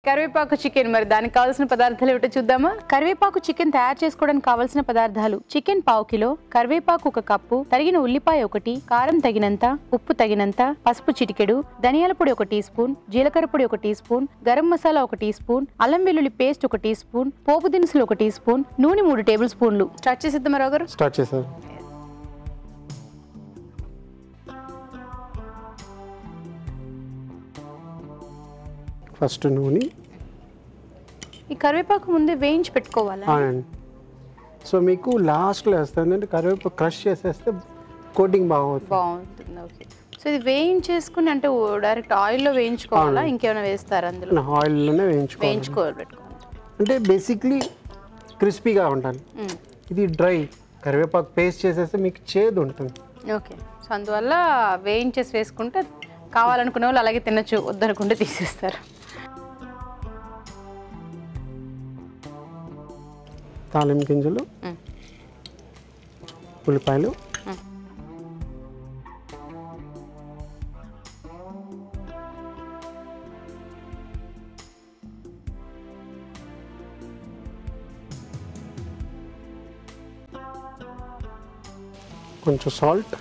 కరివేపాకు చికెన్ మరి దానికి కావాల్సిన పదార్థాలు ఏమిటో చూద్దామా. కరివేపాకు చికెన్ తయారు చేసుకోవడానికి కావాల్సిన పదార్థాలు: చికెన్ 1/2 కిలో, కరివేపాకు 1 కప్పు, తరిగిన ఉల్లిపాయ 1, కారం తగినంత, ఉప్పు తగినంత, పసుపు చిటికెడు, ధనియాల పొడి 1 టీ స్పూన్, జీలకర్ర పొడి 1 teaspoon, garam masala 1 teaspoon, అల్లం వెల్లుల్లి పేస్ట్ 1 టీ స్పూన్, పోపు దినుసులు 1 టీ స్పూన్, నూనె 3 టేబుల్ స్పూన్లు. స్టార్ట్ చేసేద్దామా రావు గారు? స్టార్ట్ చేశారు. ఫస్ట్ నూనె. ఈ కరివేపాకు ముందే వేయించి పెట్టుకోవాలా? సో మీకు లాస్ట్లో వేస్తుంది అంటే కరివేపాకు క్రష్ చేసేస్తే కోటింగ్ బాగుంటుంది. ఓకే. సో ఇది వేయించేసుకుని అంటే డైరెక్ట్ ఆయిల్లో వేయించుకోవాలా, ఇంకేమైనా వేస్తారా అందులో? ఆయిల్లోనే వేయించుకోవాలి. అంటే బేసిక్లీ క్రిస్పీగా ఉండాలి. ఇది డ్రై కరివేపాకు పేస్ట్ చేసేస్తే మీకు చేదు ఉంటుంది. ఓకే. సో అందువల్ల వేయించేసి వేసుకుంటే కావాలనుకునే వాళ్ళు అలాగే తినచ్చు, వద్దనుకుంటే తీసేస్తారు. తాలింపు గింజలు, ఉల్లిపాయలు, కొంచెం సాల్ట్,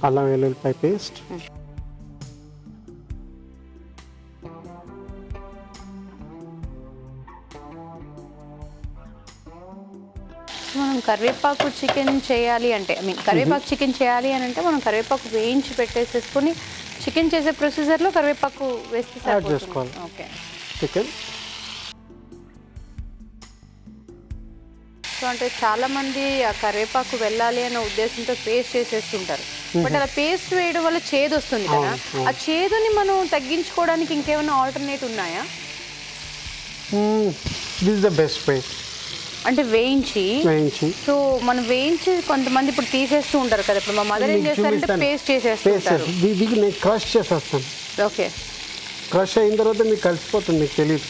అల్లం వెల్లుల్లిపాయ పేస్ట్, మనం కరివేపాకు చికెన్ చేయాలి అంటే కరివేపాకు చికెన్ చేయాలి అని అంటే మనం కరివేపాకు వేయించి పెట్టేసేసుకొని చికెన్ చేసే ప్రొసీజర్లో కరివేపాకు వేస్తే యాడ్ చేసుకోవాలి. ఓకే. చికెన్. సో అంటే చాలా మంది ఆ కరివేపాకు వెళ్ళాలి అన్న ఉద్దేశంతో పేస్ట్ చేసేస్తుంటారు. బట్ అలా పేస్ట్ వేయడం వల్ల చేదు వస్తుంది కదా, ఆ చేదుని మనం తగ్గించుకోవడానికి ఇంకేమైనా ఆల్టర్నేట్ ఉన్నాయా? This is the best way. అంటే వేయించి సో మనం వేయించి కొంతమంది ఇప్పుడు తీసేస్తూ ఉంటారు కదా, ఇప్పుడు మా మదర్ ఏం చేస్తారంటే పేస్ట్ చేసేస్తారు. నేను క్రష్ చేసేస్తాను. ఓకే. క్రష్ అయిన తర్వాత మీకు కలిసిపోతుంది, మీకు తెలియదు.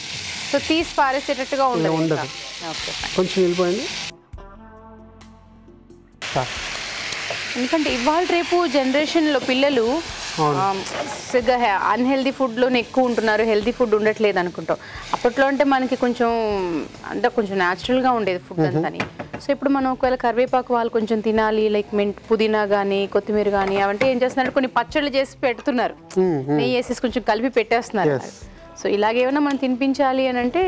సో తీసి పారేసేటట్టుగా ఉండదు. కొంచెం వెళ్ళిపోయింది. ఎందుకంటే ఇవాళ రేపు జనరేషన్లో పిల్లలు అన్హెల్దీ ఫుడ్లోనే ఎక్కువ ఉంటున్నారు, హెల్దీ ఫుడ్ ఉండట్లేదు అనుకుంటాం. అప్పట్లో అంటే మనకి కొంచెం అంతా కొంచెం న్యాచురల్గా ఉండేది ఫుడ్ అంతని. సో ఇప్పుడు మనం ఒకవేళ కరివేపాకు వాళ్ళు కొంచెం తినాలి, లైక్ పుదీనా కానీ కొత్తిమీర కానీ అవంటే ఏం చేస్తున్నారు, కొన్ని పచ్చళ్ళు చేసి పెడుతున్నారు, నెయ్యి వేసేసి కొంచెం కలిపి పెట్టేస్తున్నారు. సో ఇలాగేమైనా మనం తినిపించాలి అని అంటే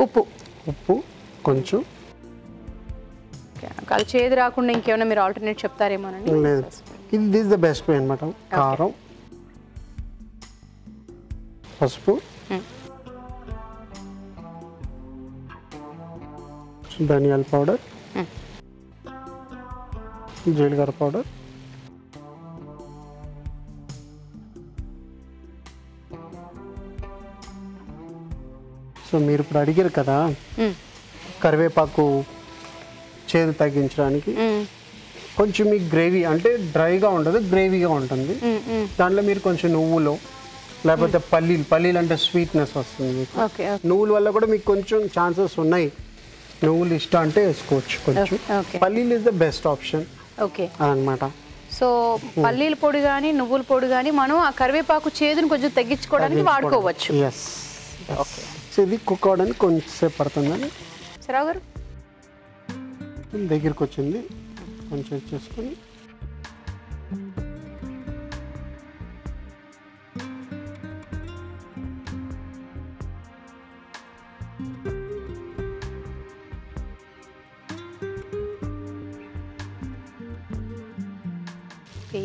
ఉప్పు కొంచెం కాలు చేదు రాకుండా ఇంకేమైనా మీరు ఆల్టర్నేట్ చెప్తారేమోనండి? ఇది దిస్ ద బెస్ట్ వే అనమాట. కారం, పసుపు, ధనియాల పౌడర్, జీలకర్ర పౌడర్, సో మీరు ఇప్పుడు అడిగారు కదా కరివేపాకు చేదు తగ్గించడానికి, కొంచెం మీకు గ్రేవీ అంటే డ్రైగా ఉండదు, గ్రేవీగా ఉంటుంది. దాంట్లో మీరు కొంచెం నువ్వులు లేకపోతే పల్లీలు అంటే స్వీట్నెస్ వస్తుంది మీకు. నువ్వుల వల్ల కూడా మీకు కొంచెం ఛాన్సెస్ ఉన్నాయి. నువ్వులు ఇష్టం అంటే వేసుకోవచ్చు. కొంచెం పల్లీలు ఇస్ ద బెస్ట్ ఆప్షన్ అన్నమాట. సో పల్లీల పొడి కానీ నువ్వుల పొడి కానీ మనం ఆ కరివేపాకు చేదుని కొంచెం తగ్గించుకోవడానికి వాడుకోవచ్చు. సో ఇది కుక్ అవడానికి కొంచెంసేపు పడుతుందని రావు గారు దగ్గరికి వచ్చింది. కొంచెం చేసుకొని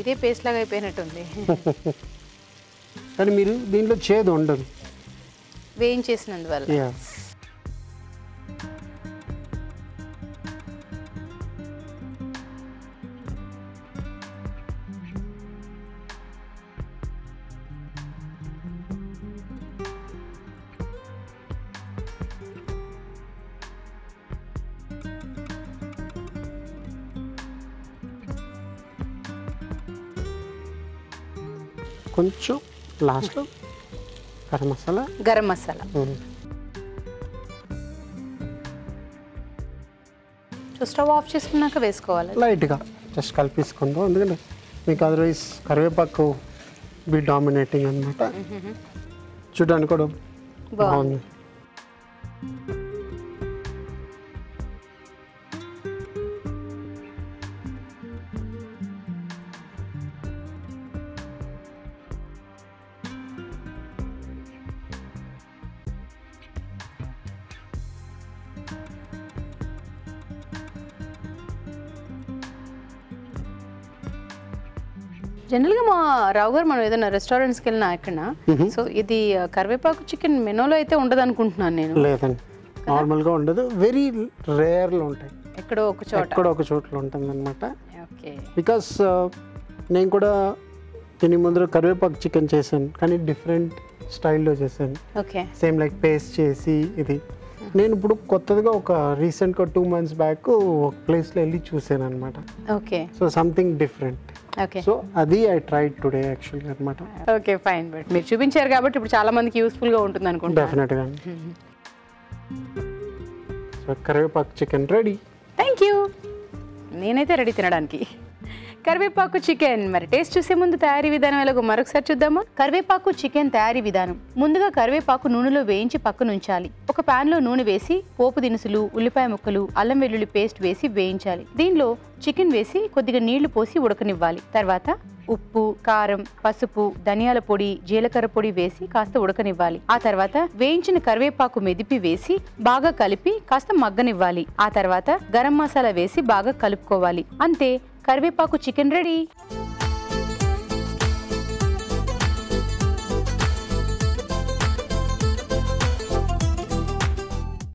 ఇదే పేస్ట్ లాగా అయిపోయినట్టుంది. కానీ మీరు దీంట్లో చేదు ఉండదు వేయించేసినందువల్ల. కొంచెం లాస్ట్లో garam masala. So stove off చేసుకున్నాక వేసుకోవాలి. లైట్గా జస్ట్ కలిపేసుకుందాం, ఎందుకంటే మీకు అదర్వైజ్ కరివేపాకు బి డామినేటింగ్ అనమాట. చూడడానికి కూడా బాగుంది. జనరల్గా మా రావు గారు మనం ఏదైనా రెస్టారెంట్స్కి వెళ్ళినా ఎక్కడన్నా, సో ఇది కరివేపాకు చికెన్ మెనూలో అయితే ఉండదు అనుకుంటున్నాను నేను. లేదండి, నార్మల్గా ఉండదు, వెరీ రేర్లో ఉంటాయి, ఎక్కడో ఒక చోట్ల ఉంటుంది అనమాట. ఓకే. బికాస్ నేను కూడా దీని ముందు కరివేపాకు చికెన్ చేశాను, కానీ డిఫరెంట్ స్టైల్లో చేశాను. ఓకే. సేమ్ లైక్ పేస్ట్ చేసి ఇది. నేను ఇప్పుడు కొత్తగా ఒక రీసెంట్గా 2 months బ్యాక్ ఒక ప్లేస్లో వెళ్ళి చూసాను అనమాట. Okay. So something different. Okay. So అది ఐ ట్రైడ్ టుడే యాక్చువల్గా అనమాట. Okay fine. బట్ మీరు చూపించారు కాబట్టి ఇప్పుడు చాలా మందికి యూస్ఫుల్గా ఉంటుంది అనుకుంటా. డెఫినెట్గా. సో కరివేపాకు చికెన్ రెడీ. Thank you. నేనైతే రెడీ తినడానికి. కరివేపాకు చికెన్ మరి టేస్ట్ చూసే ముందు తయారీ విధానం ఎలాగో మరొకసారి చూద్దామా. కరివేపాకు చికెన్ తయారీ విధానం. ముందుగా కరివేపాకు నూనెలో వేయించి పక్కన ఉంచాలి. ఒక పాన్ లో నూనె వేసి పోపు దినుసులు, ఉల్లిపాయ ముక్కలు, అల్లం వెల్లుల్లి పేస్ట్ వేసి వేయించాలి. దీనిలో చికెన్ వేసి కొద్దిగా నీళ్లు పోసి ఉడకనివ్వాలి. తర్వాత ఉప్పు, కారం, పసుపు, ధనియాల పొడి, జీలకర్ర పొడి వేసి కాస్త ఉడకనివ్వాలి. ఆ తర్వాత వేయించిన కరివేపాకు మెదిపి వేసి బాగా కలిపి కాస్త మగ్గనివ్వాలి. ఆ తర్వాత గరం మసాలా వేసి బాగా కలుపుకోవాలి. అంతే, కరివేపాకు చికెన్ రెడీ.